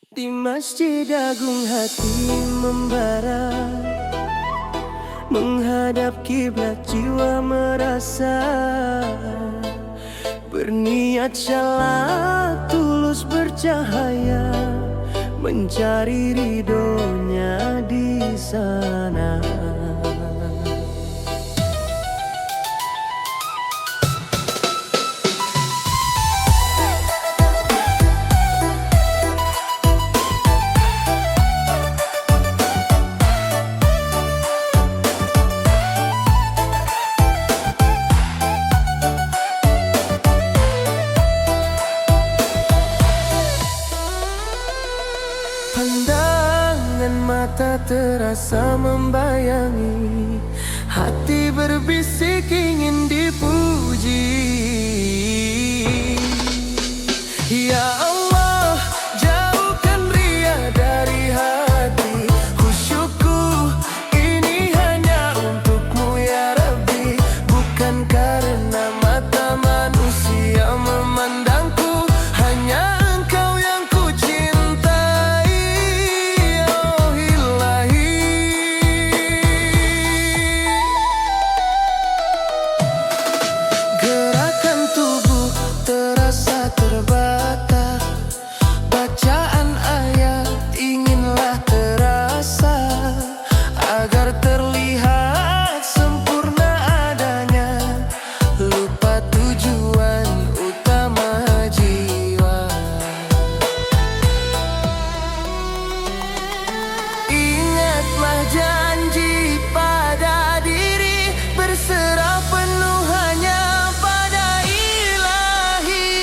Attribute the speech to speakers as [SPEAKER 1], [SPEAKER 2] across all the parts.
[SPEAKER 1] Di Masjid Agung hati membara, menghadap kiblat jiwa merasa, berniat salat tulus bercahaya, mencari ridhonya di sana. Pandangan mata terasa membayangi, hati berbisik ingin dipuji. Ya Allah, jauhkan ria dari hati, khusyukku ini hanya untukmu ya Rabbi. Bukan karena mata manusia memandangku, hanya Engkau yang ku cintai. Oh Ilahi, gerakan tubuh terasa terbata, bacaan ayat inginlah terasa, agar terlihat sempurna adanya, lupa tujuan utama jiwa. Ingatlah janji pada diri, berserah penuh hanya pada Ilahi.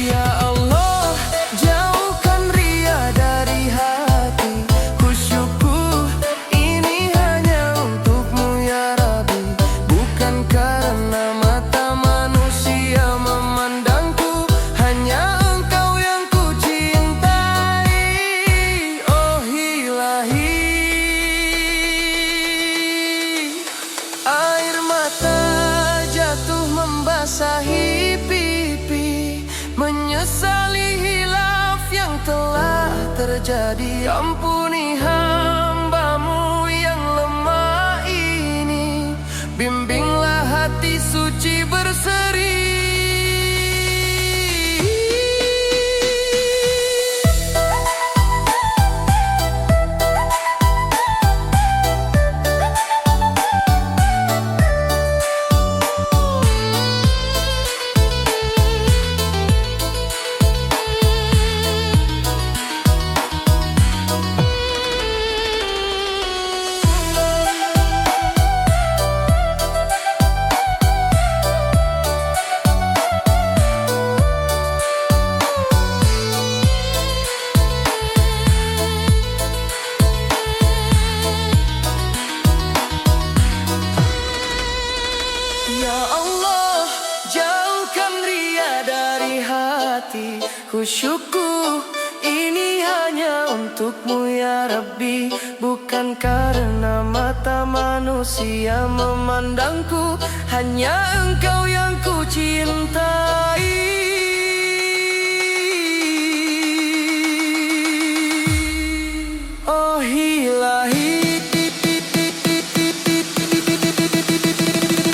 [SPEAKER 1] Ya Allah, jauhkan ria dari hati, khusyukku ini hanya untukmu ya Rabbi. Bukan karena mata manusia memandangku, hanya Engkau yang ku cintai. Oh Ilahi, air mata jatuh membasahi pipi, menyesali hilaf yang telah terjadi. Ampuni hamba-Mu yang lemah ini, bimbinglah hati suci berseri. Ya Allah, jauhkan ria dari hati, khusyukku ini hanya untukmu ya Rabbi. Bukan karena mata manusia memandangku, hanya Engkau yang ku cintai. Oh Ilahi,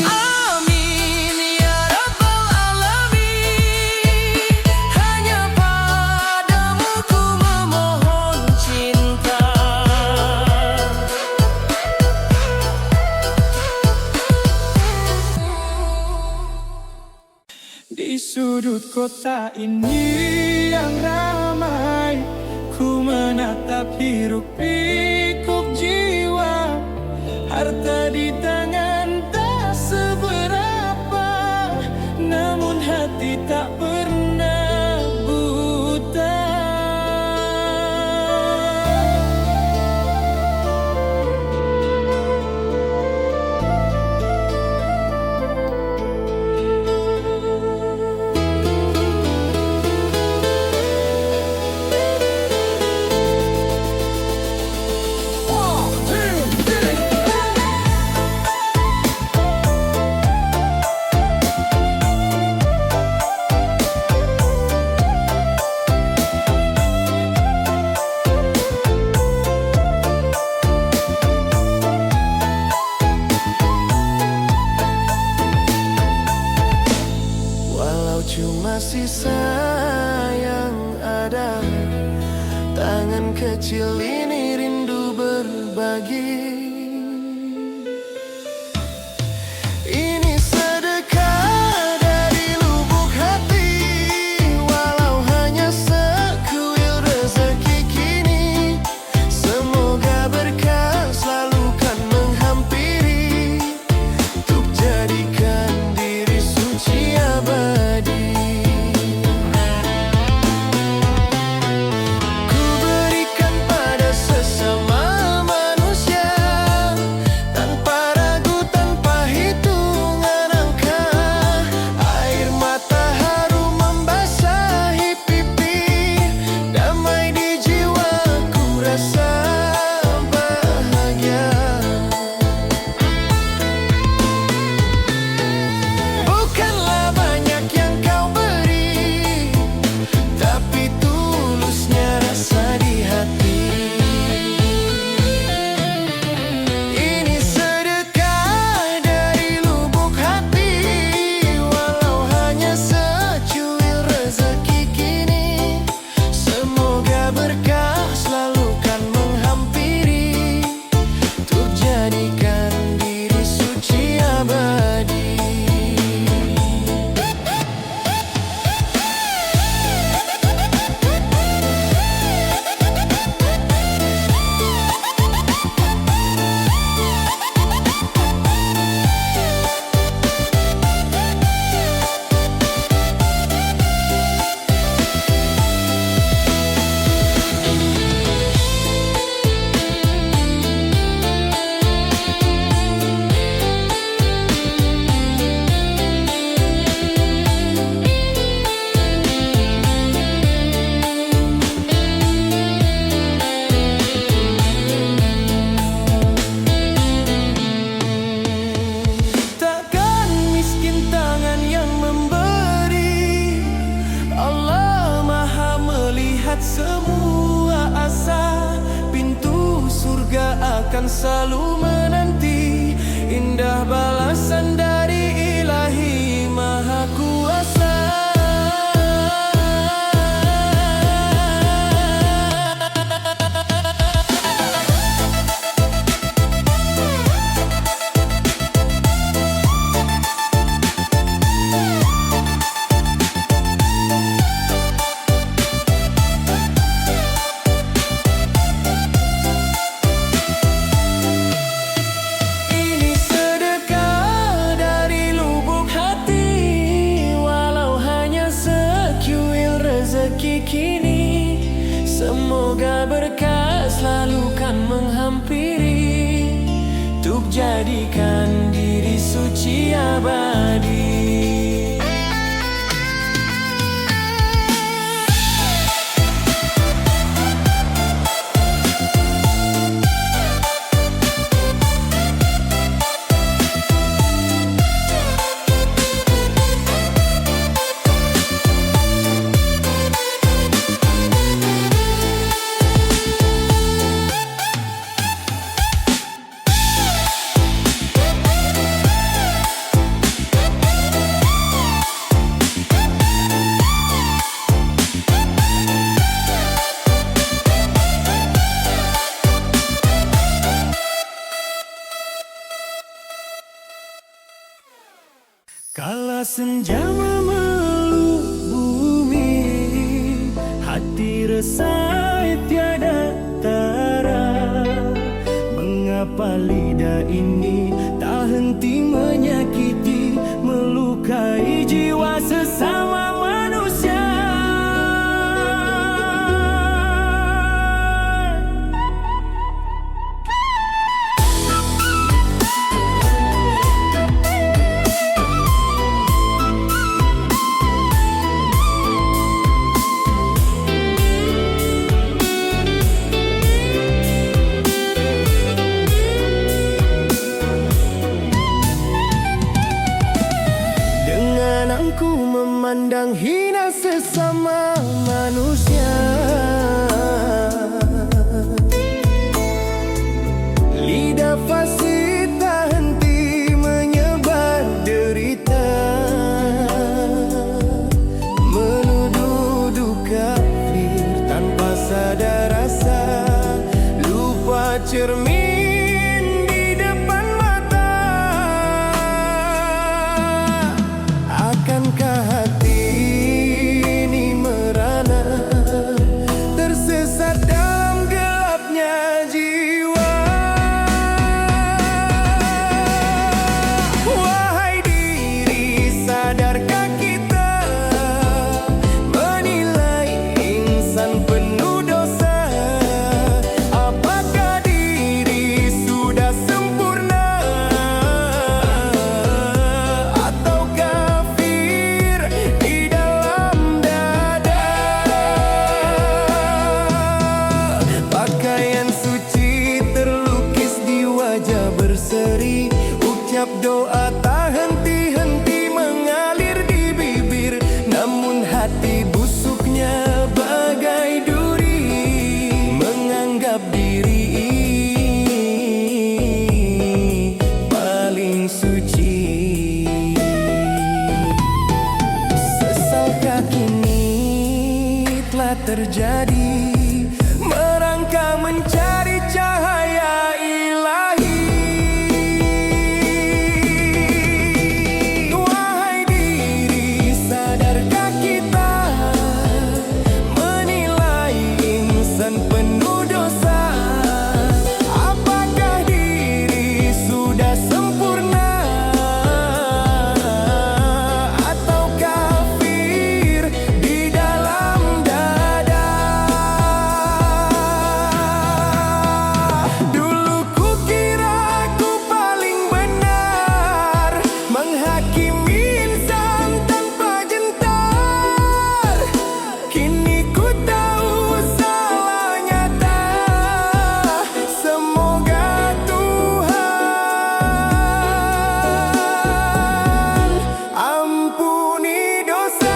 [SPEAKER 1] amin ya Rabbal alamin. Hanya padamu ku memohon cinta.
[SPEAKER 2] Di sudut kota ini yang ramai, ku menatap hiruk pikuk jiwa. Harta di tangan tak seberapa, namun hati tak pernah buta.
[SPEAKER 3] tangan kecil ini rindu berbagi. Ini sedekah dari lubuk hati, walau hanya sekuil rezeki kini. Semoga berkah selalu kan menghampiri, untuk jadikan diri suci abadi. Ku berikan pada sesama manusia, tanpa ragu, tanpa hitungan angka. Air mata harum membasahi pipi, damai di jiwaku rasa bahagia. Bukanlah banyak yang kau beri, tapi tulusnya rasa di hati. Ini sedekah dari lubuk hati, walau hanya secuil rezeki kini. Semoga berkah selalu kan menghampiri, untuk jadikan diri suci abadi. Takkan miskin tangan yang memberi, Allah Maha melihat semua asa. Pintu surga akan selalu menanti, indah balasan dari Ilahi Maha Kuasa. Ini sedekah dari lubuk hati, walau hanya sekuil rezeki kini. Semoga berkah selalu kan menghampiri, untuk jadikan diri suci abadi. Kala senja memeluk bumi, hati resah tiada tara. Mengapa lidah ini tak henti menyakiti, melukai jiwa sesama manusia?
[SPEAKER 2] semuanya terjadi, merangkak mencari cahaya ilahi. Wahai diri, sadarkah kita menilai insan penuh dosa? Apakah diri sudah sempurna atau kafir di dalam dada? Dulu kukira ku paling benar, menghakimi insan tanpa jentar. Kini ku tahu salah nyata. Semoga Tuhan ampuni dosa.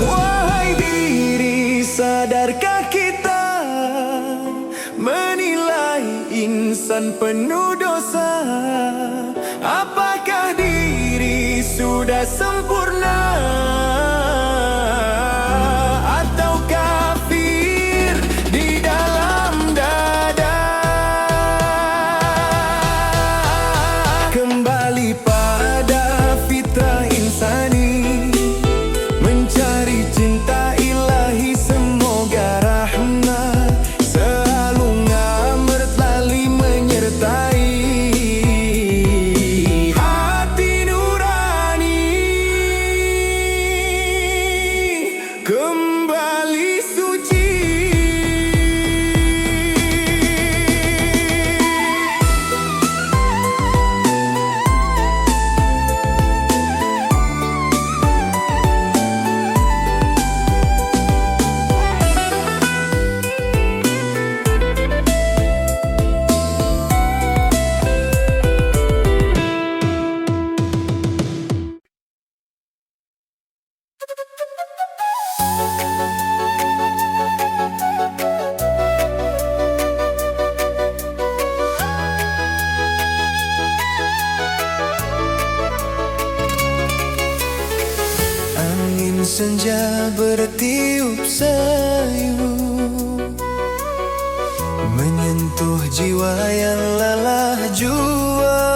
[SPEAKER 2] Wahai diri, sadarkah kita menilai insan penuh dosa? Apakah diri sudah sempurna atau kafir di dalam dada? Kembali pada fitrah insani, mencari cinta ilahi, semoga rahmat selalu ngamrtlali menyertai hati nurani. Kembali suci. Angin senja bertiup sayu, menyentuh jiwa yang lelah jua,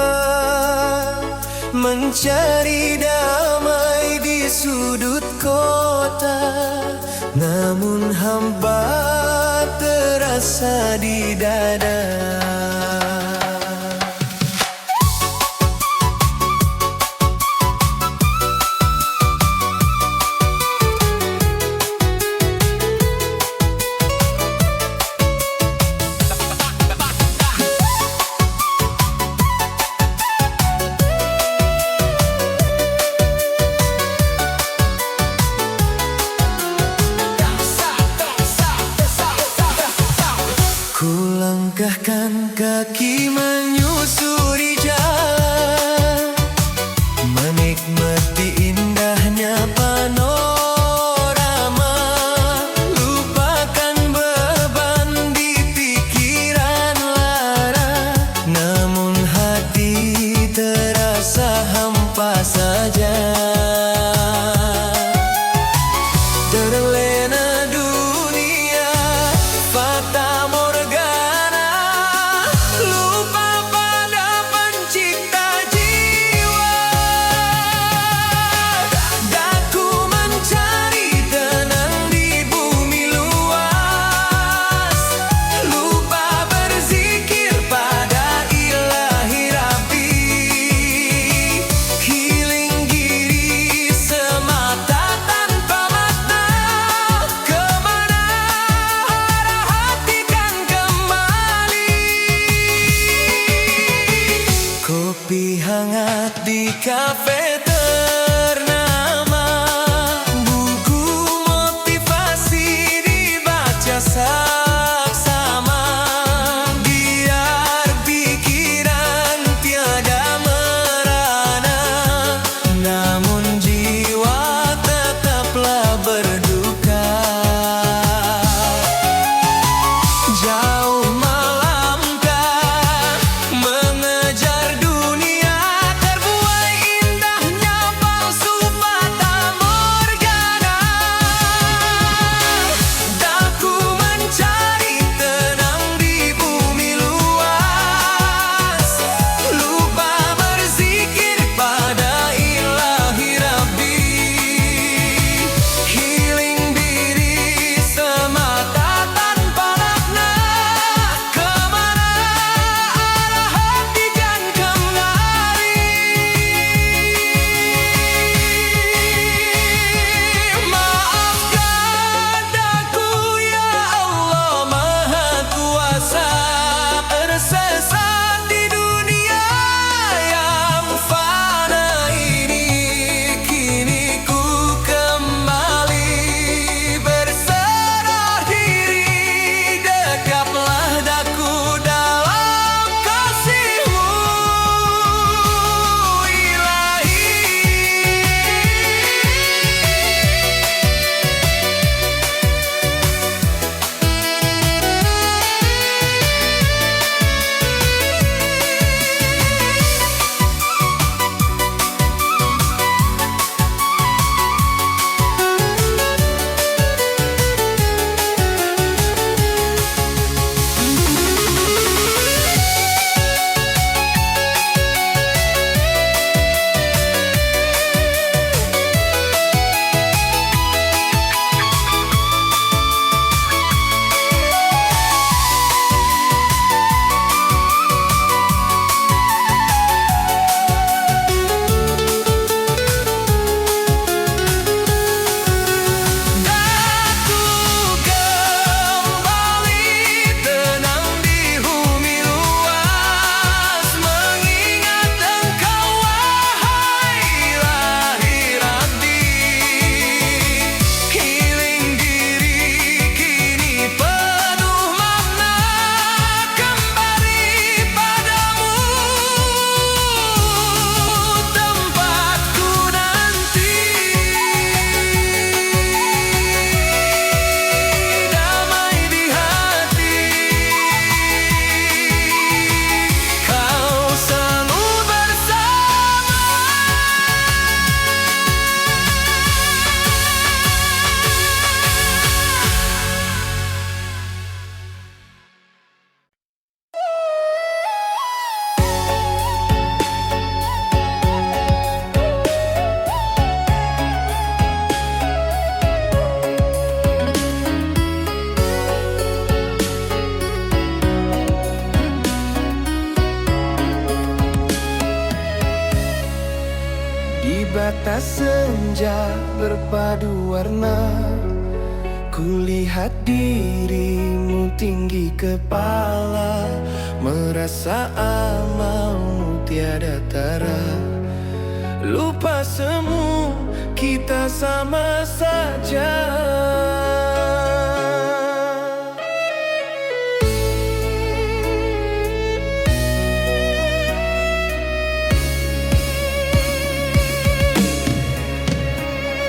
[SPEAKER 2] mencari damai di sudut kota. Namun hampa terasa di dada. Kulangkahkan kaki menyusuri jalan, menikmati indahnya panorama. Lupakan beban di pikiran lara, namun hati terasa hampa saja. Terlena dunia fata morgana, lupa di kafe ternama, buku motivasi dibaca saksama, biar pikiran tiada merana, namun jiwa tetaplah berduka. Jauh malamkah mengejar dunia, terbuai indahnya palsu fata morgana. Daku mencari tenang di bumi luas, lupa berzikir pada ilahi Rabbi. Healing diri semata tanpa makna, kemana arah hati kan kemari. Maafkan daku ya Allah Maha Kuasa, tersesat di dunia yang fana ini. Kini ku kembali berserah diri, dekaplah daku dalam kasih-Mu Ilahi. Daku kembali tenang di bumi luas, mengingat Engkau wahai ilahi Rabbi. Healing diri kini penuh makna, kembali padamu tempatku nanti. Damai di hati, Kau selalu bersama. Di batas senja berpadu warna, kulihat dirimu tinggi kepala, merasa amalmu tiada tara. Lupa semu, kita sama saja.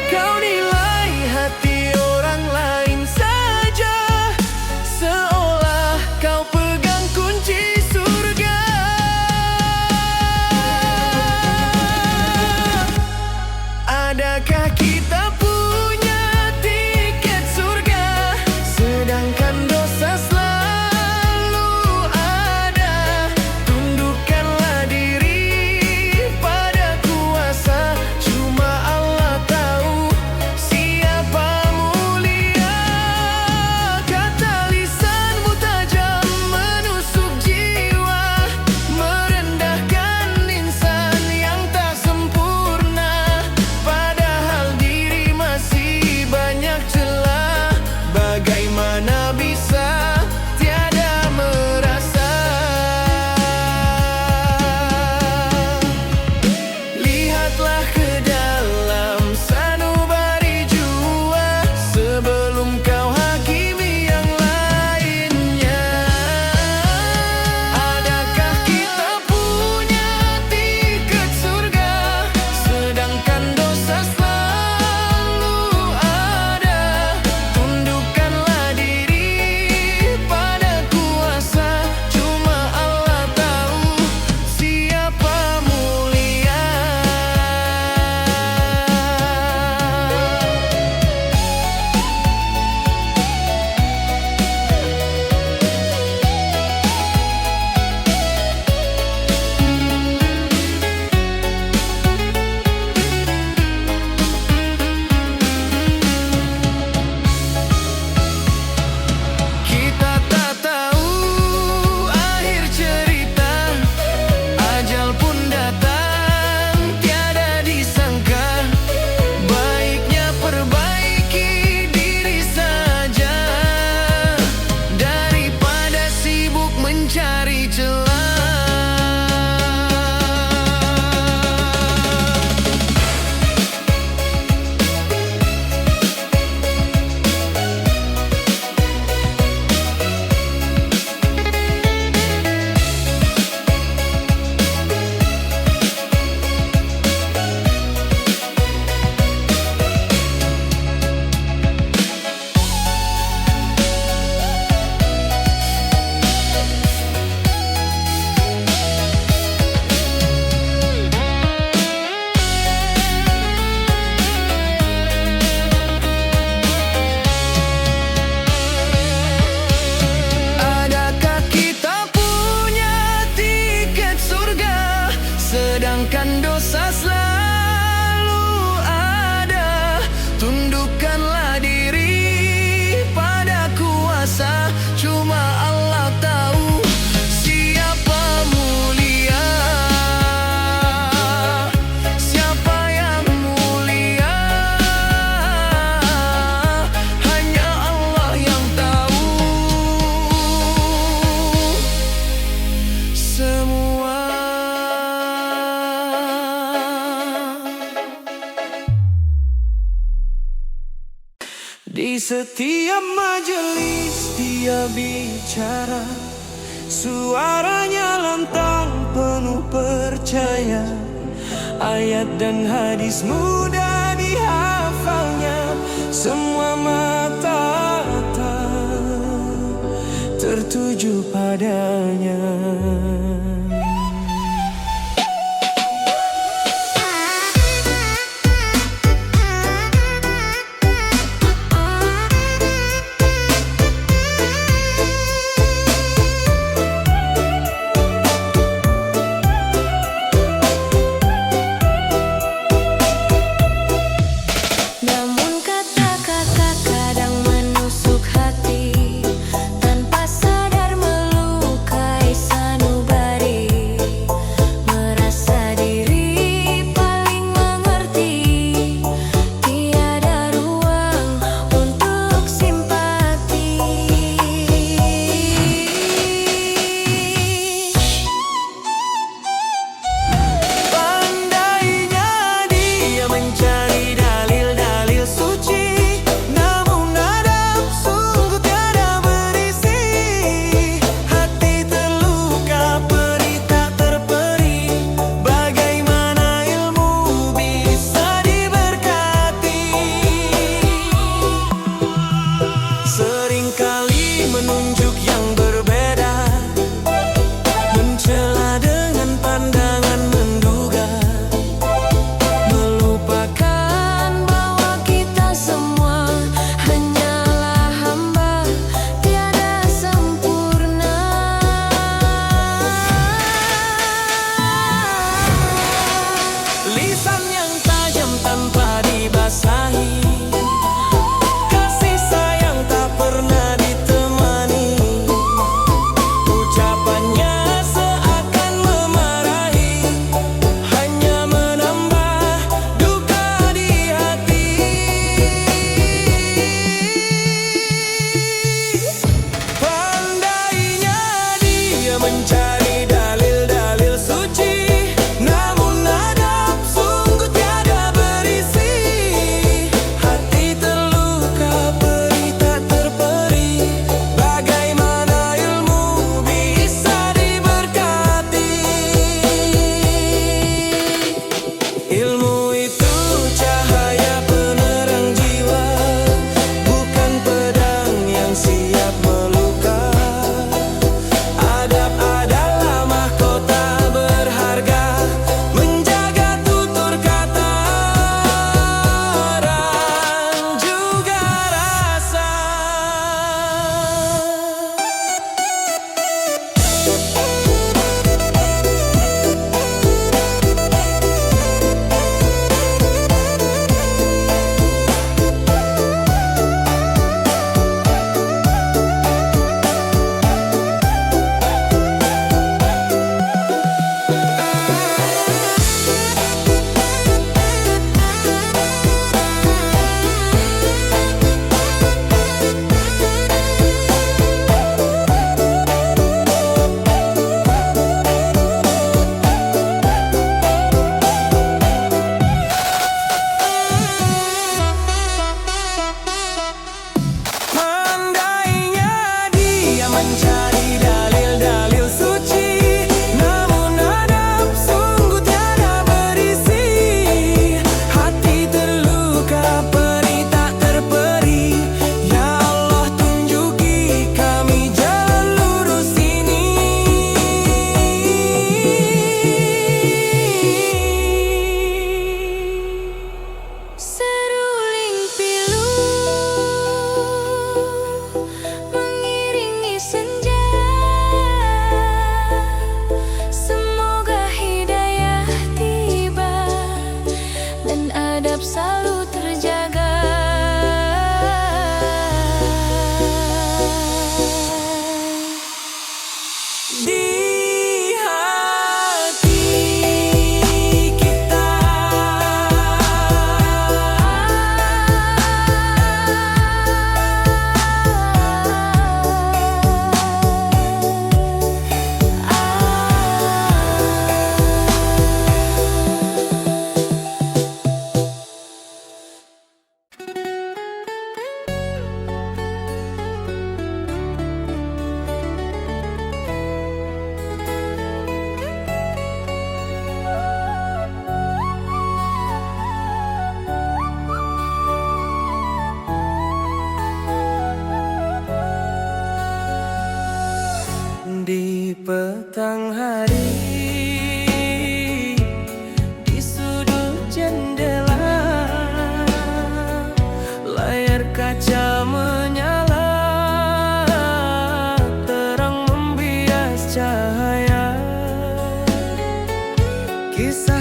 [SPEAKER 2] Kau nilai hati orang lain saja, seolah kau pegang kunci surga. Adakah kita punya tiket kuasa selalu ada. Tundukkanlah diri pada kuasa, cuma Allah tahu siapa mulia, siapa yang mulia. Hanya Allah yang tahu semua. Di setiap majelis dia bicara, suaranya lantang penuh percaya. Ayat dan hadis mudah dihafalnya, semua mata tertuju padanya.
[SPEAKER 1] Namun kata-kata kadang menusuk hati, tanpa sadar melukai sanubari.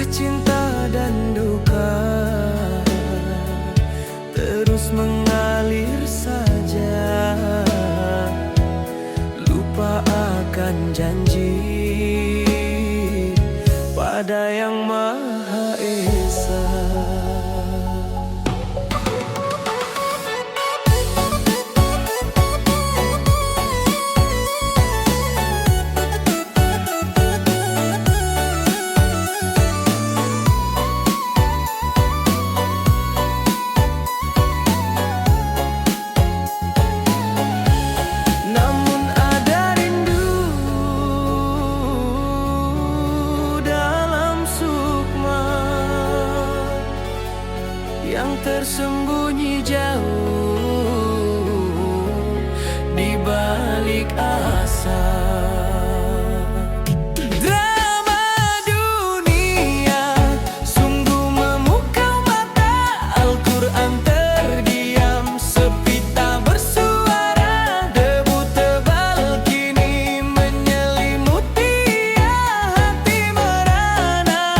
[SPEAKER 2] cinta dan duka terus mengalir saja, lupa akan janji pada Yang Maha Esa. Yang tersembunyi jauh di balik asa. Drama dunia sungguh memukau mata, Al-Quran terdiam, sepi tak bersuara, debu tebal kini menyelimuti hati merana,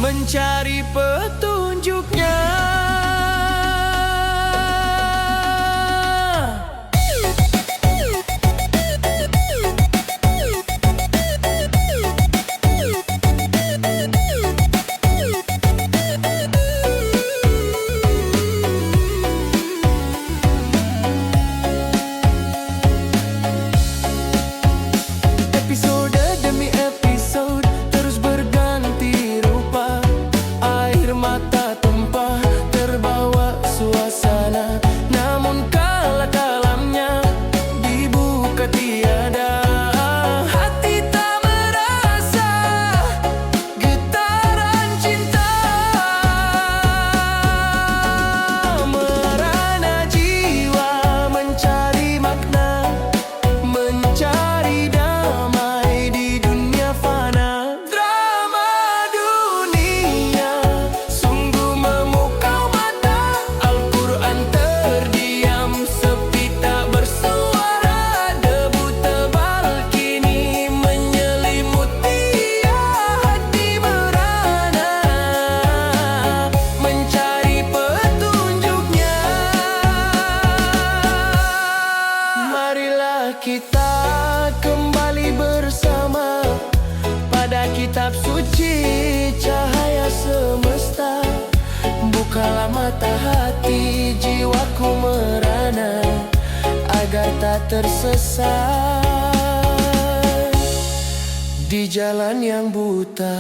[SPEAKER 2] mencari petunjuknya. Episode demi episode terus berganti rupa, air mata tumpah terbawa suasana, namun kala kalamnya dibuka tiada. Hati tak merasa getaran cinta, merana jiwa mencari makna, mencari damai di dunia fana. Drama dunia sungguh memukau mata, Al-Quran terdiam, sepi tak bersuara, debu tebal kini menyelimuti hati merana, mencari petunjuknya. Marilah kita kembali bersama pada kitab suci cahaya semesta. Bukalah mata hati jiwaku merana, agar tak tersesat di jalan yang buta.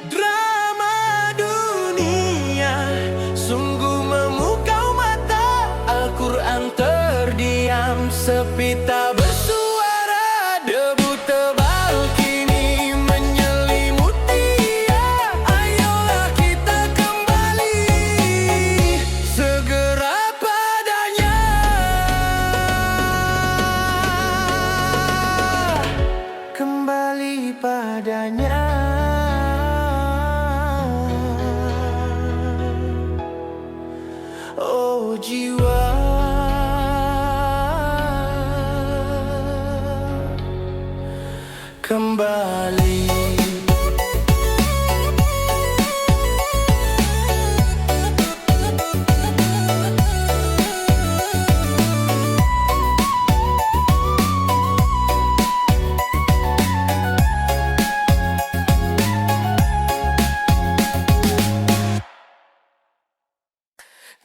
[SPEAKER 2] Drama dunia sungguh memukau mata, Al-Quran terdiam, sepi tak bersuara, debu tebal kini menyelimuti. Ayolah kita kembali segera padanya, kembali padanya. Oh jiwa, kembali.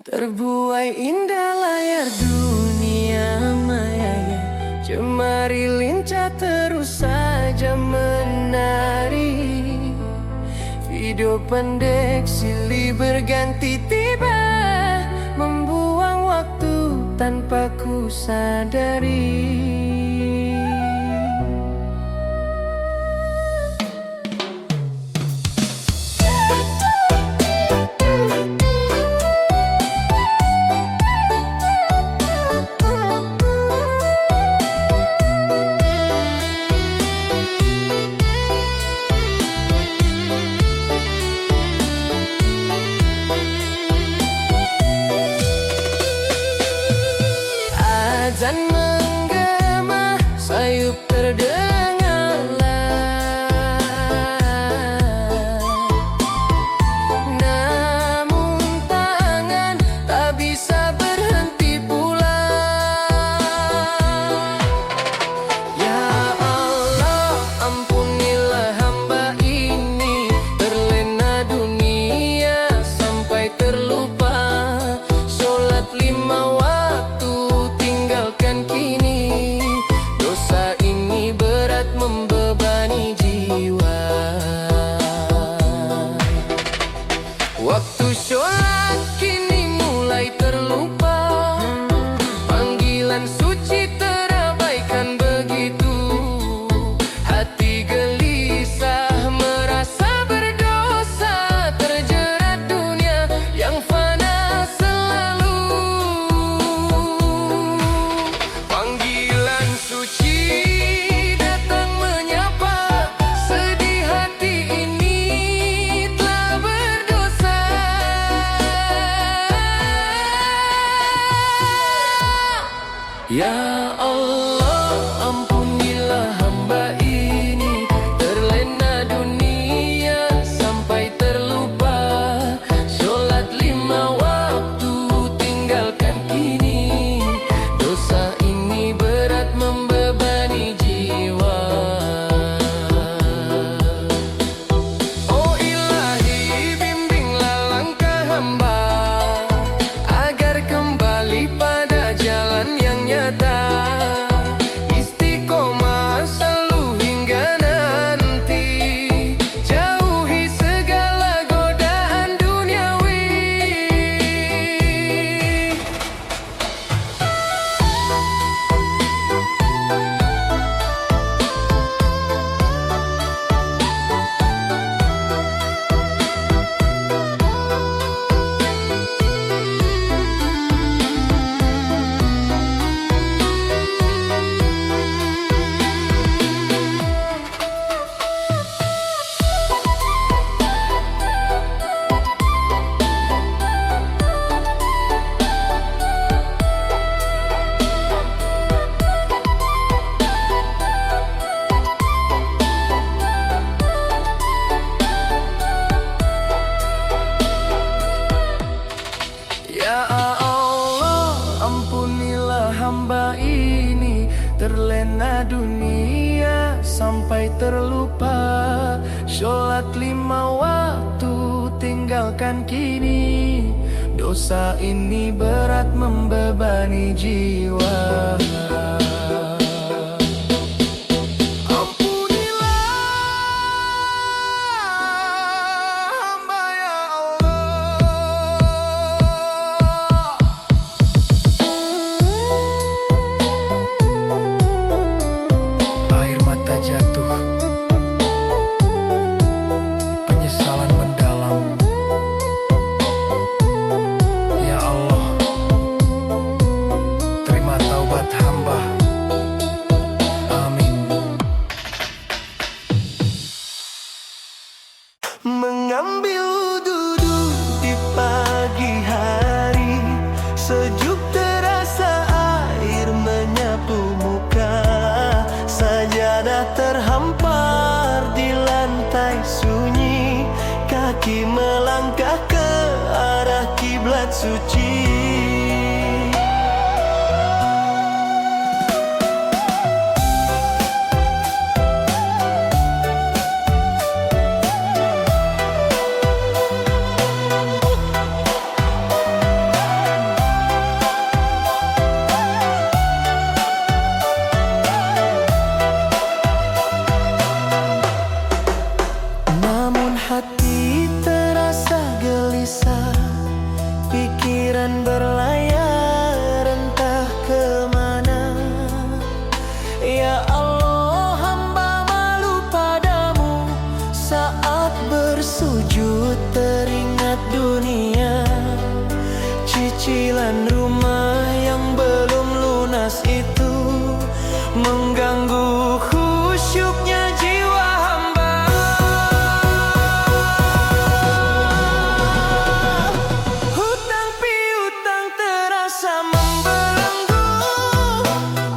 [SPEAKER 2] Terbuai indah layar dunia maya, jemari lincah terus saja menari. Video pendek silih berganti tiba, sadari. Azan menggema, sayup terdengarlah. Namun tangan tak bisa berhenti pula. Ya Allah, ampunilah hamba ini, terlena dunia sampai terlupa. Sholat 5 waktu tinggalkan kini, dosa ini berat membebani jiwa. Waktu sholat kini mulai terlupa, panggilan suci terabaikan begitu. Hati gelisah merasa berdosa, terjerat dunia yang fana selalu. Panggilan suci datang menyapa, sedih hati ini telah berdosa. Ya Allah, ampunilah hamba ini, terlena dunia sampai terlupa. Sholat 5 waktu tinggalkan kini, dosa ini berat membebani jiwa. Oh Ilahi, bimbinglah langkah hamba agar kembali pada jalan yang nyata. Istiqomah selalu hingga nanti, jauhi segala godaan duniawi. Ya Allah, ampunilah hamba ini, terlena dunia sampai terlupa. Sholat 5 waktu tinggalkan kini, dosa ini berat membebani jiwa. Air mata jatuh, penyesalan mendalam. Ya Allah, terima taubat hamba. Amin. Mengambil wudhu di pagi hari, sejuk terasa air menyapu muka. Sajadah terhampar di lantai sunyi, kaki melangkah ke arah kiblat suci. Namun hati terasa gelisah, pikir Cicilan rumah yang belum lunas itu mengganggu khusyuknya jiwa hamba. Hutang piutang terasa membelenggu,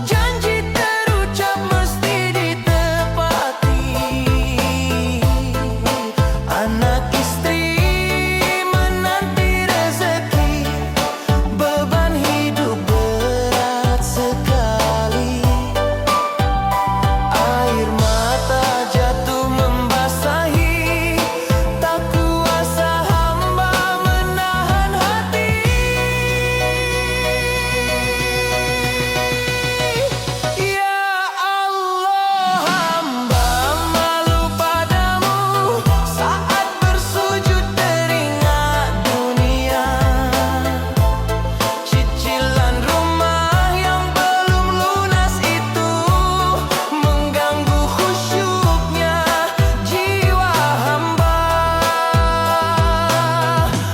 [SPEAKER 2] janji terucap mesti ditepati. Anak istri menanti rezeki, beban hidup berat sekali. Air mata jatuh membasahi, tak kuasa hamba menahan hati. Ya Allah, hamba malu padamu saat bersujud teringat dunia. Cicilan rumah yang belum lunas itu mengganggu khusyuknya jiwa hamba.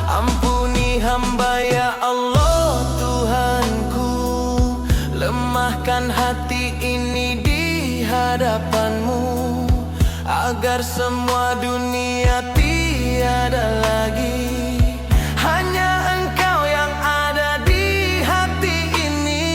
[SPEAKER 2] Ampuni hamba ya Allah Tuhanku, lemahkan hati ini di hadapanmu, agar semua dunia tiada lagi, hanya Engkau yang ada di hati ini.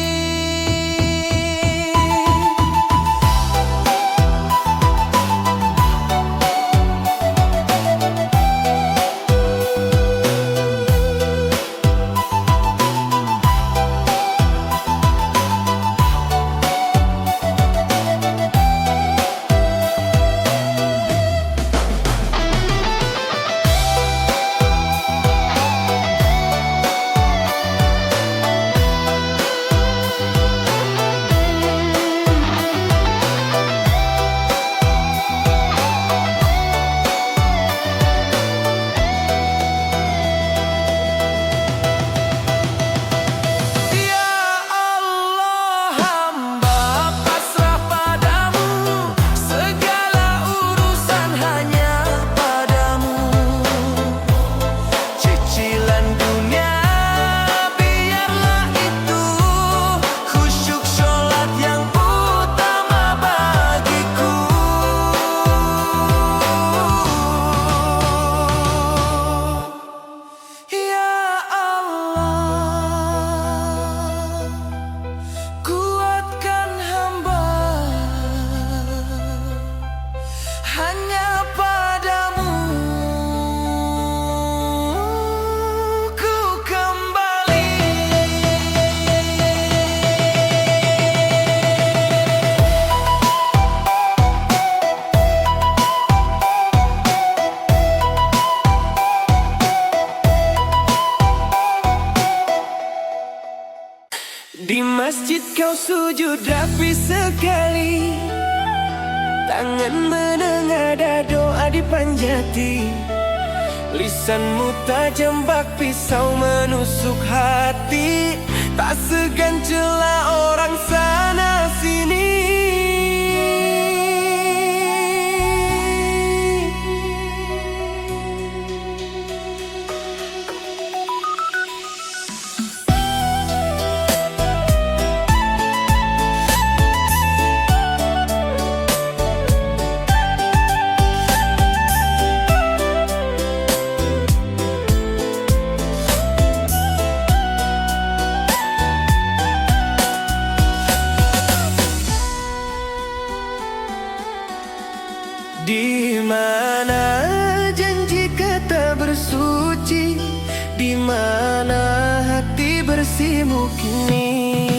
[SPEAKER 2] Ya Allah, hamba pasrah padamu, segala urusan hanya padamu. Cicilan dunia biarlah itu, khusyuk sholat yang utama bagiku. Ya Allah, kuatkan hamba, hanya padamu ku kembali. Di masjid kau sujud rapi sekali, tangan menengadah doa dipanjati. Lisanmu tajam bak pisau menusuk hati, tak segan cela orang sana sini. Di mana janji kata bersuci, di mana hati bersihmu kini.